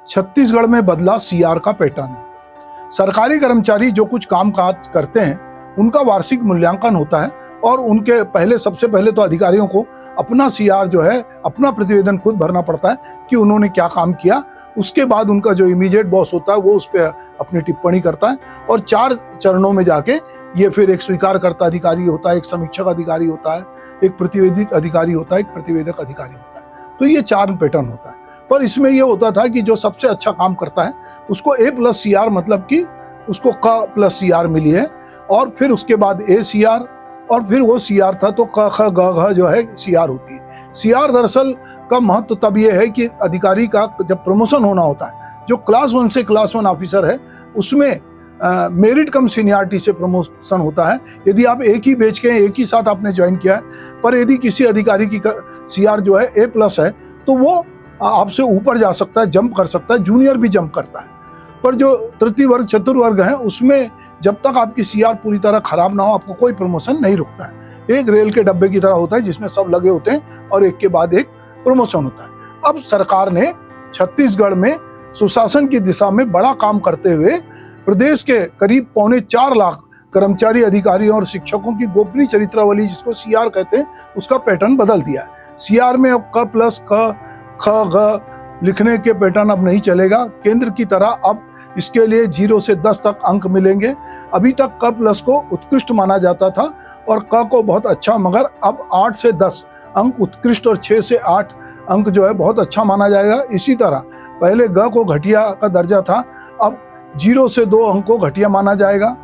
छत्तीसगढ़ में बदला सीआर का पैटर्न। सरकारी कर्मचारी जो कुछ काम काज करते हैं उनका वार्षिक मूल्यांकन होता है और उनके सबसे पहले तो अधिकारियों को अपना सीआर जो है, अपना प्रतिवेदन खुद भरना पड़ता है कि उन्होंने क्या काम किया। उसके बाद उनका जो इमीडिएट बॉस होता है वो उस पर अपनी टिप्पणी करता है और 4 चरणों में जाके ये फिर एक स्वीकारकर्ता अधिकारी होता है, एक समीक्षक अधिकारी होता है, एक प्रतिवेदित अधिकारी होता है, एक प्रतिवेदक अधिकारी होता है। तो ये 4 पैटर्न होता है। पर इसमें ये होता था कि जो सबसे अच्छा काम करता है उसको A+CR, मतलब कि उसको K+CR मिली है, और फिर उसके बाद ACR, और फिर वो CR था तो क ख ग घ जो है CR होती है। CR दरअसल का महत्व तब ये है कि अधिकारी का जब प्रमोशन होना होता है, जो क्लास 1 से क्लास 1 ऑफिसर है उसमें मेरिट कम सीनियरिटी से प्रमोशन होता है। यदि आप एक ही बैच के एक ही साथ आपने ज्वाइन किया है, पर यदि किसी अधिकारी की CR जो है A+ है तो वो आपसे ऊपर जा सकता है, जंप कर सकता है, जूनियर भी जंप करता है। पर जो तृतीय वर्ग, चतुर्वर्ग है, उसमें जब तक आपकी CR पूरी तरह खराब ना हो आपको कोई प्रमोशन नहीं रुकता है। एक रेल के डब्बे की तरह होता है जिसमें सब लगे होते हैं और एक के बाद एक प्रमोशन होता है। अब सरकार ने छत्तीसगढ़ में सुशासन की दिशा में बड़ा काम करते हुए प्रदेश के करीब 3.25 लाख कर्मचारी, अधिकारियों और शिक्षकों की गोपनीय चरित्रावली, जिसको CR कहते हैं, उसका पैटर्न बदल दिया है। CR में अब K+K, ख ग लिखने के पैटर्न अब नहीं चलेगा। केंद्र की तरह अब इसके लिए 0 से 10 तक अंक मिलेंगे। अभी तक K+ को उत्कृष्ट माना जाता था और K को बहुत अच्छा, मगर अब 8 से 10 अंक उत्कृष्ट और 6 से 8 अंक जो है बहुत अच्छा माना जाएगा। इसी तरह पहले ग को घटिया का दर्जा था, अब 0 से 2 अंक को घटिया माना जाएगा।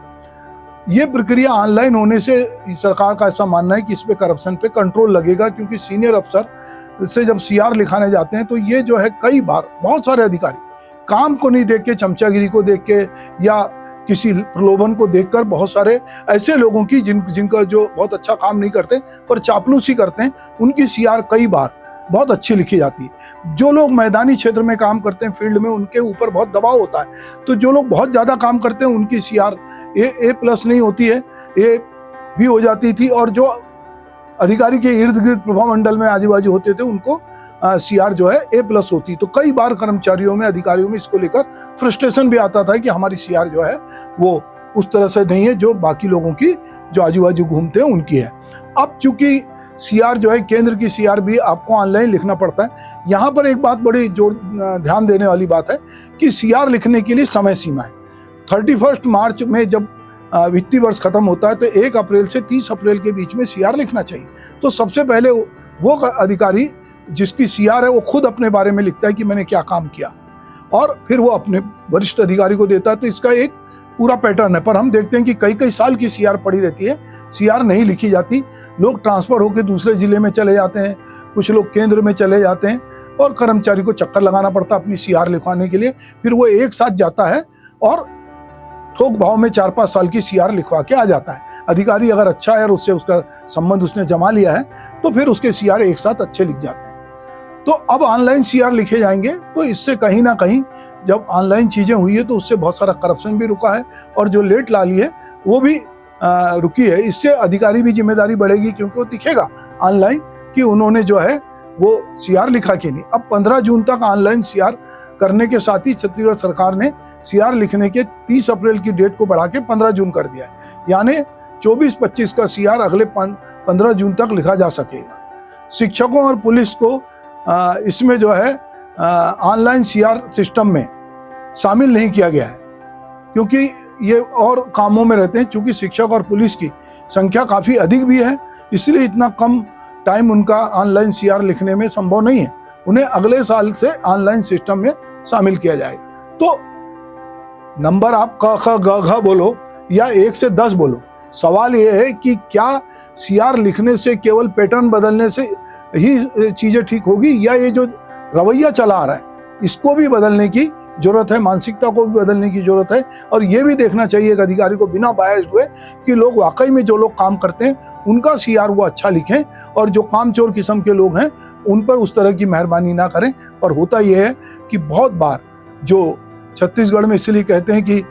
ये प्रक्रिया ऑनलाइन होने से सरकार का ऐसा मानना है कि इस पे करप्शन पे कंट्रोल लगेगा, क्योंकि सीनियर अफसर से जब CR लिखाने जाते हैं तो ये जो है कई बार बहुत सारे अधिकारी काम को नहीं देख के, चमचागिरी को देख के या किसी प्रलोभन को देखकर, बहुत सारे ऐसे लोगों की जिनका जो बहुत अच्छा काम नहीं करते पर चापलूसी करते हैं, उनकी CR कई बार बहुत अच्छी लिखी जाती है। जो लोग मैदानी क्षेत्र में काम करते हैं, फील्ड में, उनके ऊपर बहुत दबाव होता है, तो जो लोग बहुत ज्यादा काम करते हैं उनकी CR A+ नहीं होती है, A भी हो जाती थी, और जो अधिकारी के इर्द गिर्द प्रभाव मंडल में आजू बाजू होते थे उनको CR जो है A+ होती। तो कई बार कर्मचारियों में, अधिकारियों में इसको लेकर फ्रस्ट्रेशन भी आता था कि हमारी CR जो है वो उस तरह से नहीं है जो बाकी लोगों की, जो आजू बाजू घूमते हैं, उनकी है। अब चूंकि CR जो है, केंद्र की CR भी आपको ऑनलाइन लिखना पड़ता है। यहाँ पर एक बात बड़ी ध्यान देने वाली बात है कि CR लिखने के लिए समय सीमा है। 31 मार्च में जब वित्तीय वर्ष खत्म होता है तो 1 अप्रैल से 30 अप्रैल के बीच में CR लिखना चाहिए। तो सबसे पहले वो अधिकारी जिसकी CR है वो खुद अपने बारे में लिखता है कि मैंने क्या काम किया, और फिर वो अपने वरिष्ठ अधिकारी को देता है। तो इसका एक पूरा पैटर्न है। पर हम देखते हैं कि कई कई साल की CR पड़ी रहती है, CR नहीं लिखी जाती। लोग ट्रांसफर होकर दूसरे जिले में चले जाते हैं, कुछ लोग केंद्र में चले जाते हैं, और कर्मचारी को चक्कर लगाना पड़ता है अपनी CR लिखवाने के लिए। फिर वो एक साथ जाता है और थोक भाव में 4-5 साल की CR लिखवा के आ जाता है। अधिकारी अगर अच्छा है और उससे उसका संबंध उसने जमा लिया है तो फिर उसके CR एक साथ अच्छे लिख जाते हैं। तो अब ऑनलाइन CR लिखे जाएंगे, तो इससे कहीं ना कहीं जब ऑनलाइन चीजें हुई है तो उससे बहुत सारा करप्शन भी रुका है, और जो लेट लाली है वो भी रुकी है। इससे अधिकारी भी जिम्मेदारी बढ़ेगी, क्योंकि वो दिखेगा ऑनलाइन कि उन्होंने जो है वो CR लिखा कि नहीं। अब 15 जून तक ऑनलाइन CR करने के साथ ही छत्तीसगढ़ सरकार ने CR लिखने के 30 अप्रैल की डेट को बढ़ा के 15 जून कर दिया है। यानी 24-25 का CR अगले 15 जून तक लिखा जा सकेगा। शिक्षकों और पुलिस को इसमें जो है ऑनलाइन CR सिस्टम में शामिल नहीं किया गया है, क्योंकि ये और कामों में रहते हैं। चूंकि शिक्षक और पुलिस की संख्या काफ़ी अधिक भी है, इसलिए इतना कम टाइम उनका ऑनलाइन CR लिखने में संभव नहीं है। उन्हें अगले साल से ऑनलाइन सिस्टम में शामिल किया जाएगा। तो नंबर आप क ख ग घ बोलो या 1 से 10 बोलो, सवाल ये है कि क्या CR लिखने से, केवल पैटर्न बदलने से ही चीजें ठीक होगी, या ये जो रवैया चला आ रहा है इसको भी बदलने की जरूरत है, मानसिकता को भी बदलने की जरूरत है। और ये भी देखना चाहिए एक अधिकारी को बिना बायस्ड हुए कि लोग वाकई में, जो लोग काम करते हैं उनका CR वो अच्छा लिखें, और जो कामचोर किस्म के लोग हैं उन पर उस तरह की मेहरबानी ना करें। पर होता यह है कि बहुत बार, जो छत्तीसगढ़ में इसलिए कहते हैं कि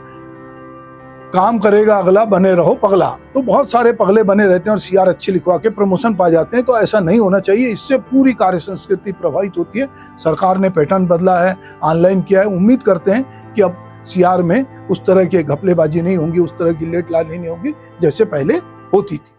काम करेगा अगला, बने रहो पगला। तो बहुत सारे पगले बने रहते हैं और सीआर अच्छे लिखवा के प्रमोशन पा जाते हैं। तो ऐसा नहीं होना चाहिए, इससे पूरी कार्य संस्कृति प्रभावित होती है। सरकार ने पैटर्न बदला है, ऑनलाइन किया है। उम्मीद करते हैं कि अब सीआर में उस तरह की घपलेबाजी नहीं होंगी, उस तरह की लेट लानी नहीं होगी जैसे पहले होती थी।